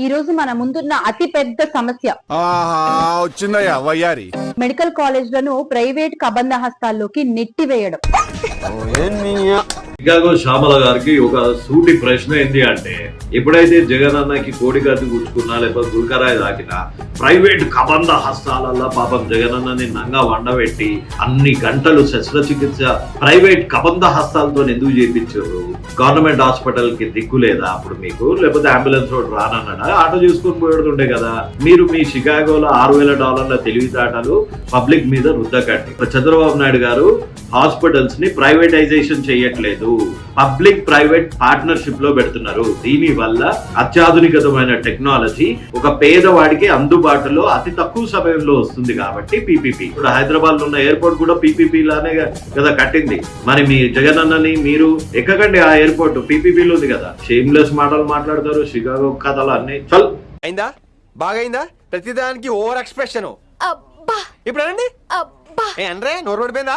ఈ రోజు మన ముందున్న అతి పెద్ద సమస్య వచ్చిందయ్యా వయ్యారి. మెడికల్ కాలేజ్లను ప్రైవేట్ కబంధ హస్తాల్లోకి నెట్టివేయడం. చికాగో శ్యామల గారికి ఒక సూటి ప్రశ్న ఏంటి అంటే, ఎప్పుడైతే జగన్ అన్నకి కోడి కత్తి గుచ్చుకున్నా లేకపోతే గుల్కరాయి తాకినా ప్రైవేట్ కబంధ హస్తాలల్లో పాపం జగన్ అన్నని నంగా వండబెట్టి అన్ని గంటలు శస్త్రచికిత్స ప్రైవేట్ కబంధ హస్తాలతో ఎందుకు చేయించారు? గవర్నమెంట్ హాస్పిటల్ కి దిక్కు లేదా అప్పుడు మీకు? లేకపోతే అంబులెన్స్ రోడ్ రానన్నాడా? ఆటో చూసుకొని పోయేడుతుండే కదా. మీరు మీ షికాగోలో $6,000 తెలివితేటలు పబ్లిక్ మీద రుద్దకండి. చంద్రబాబు నాయుడు గారు హాస్పిటల్స్ ని ప్రైవేటైజేషన్ చేయట్లేదు, పబ్లిక్ ప్రైవేట్ పార్ట్నర్షిప్ లో పెడుతున్నారు. దీని వల్ల అత్యాధునికమైన టెక్నాలజీ ఒక పేదవాడికి అందుబాటులో అతి తక్కువ సమయంలో వస్తుంది కాబట్టి పీపీపీ. ఇప్పుడు హైదరాబాద్ లో ఉన్న ఎయిర్పోర్ట్ కూడా పీపీపీ లానే కదా కట్టింది. మరి మీ జగన్ అన్నని మీరు ఎక్కకండి, ఆ ఎయిర్పోర్ట్ పీపీపీలో ఉంది కదా. షేమ్లెస్ మాటలు మాట్లాడతారు, షికాగో కథలు అన్ని. చల్ అయిందా? బాగైందా? ప్రతిదానికి ఓవర్ ఎక్స్ప్రెషన్. ఇప్పుడు అనండి. నోరు పడిపోయిందా?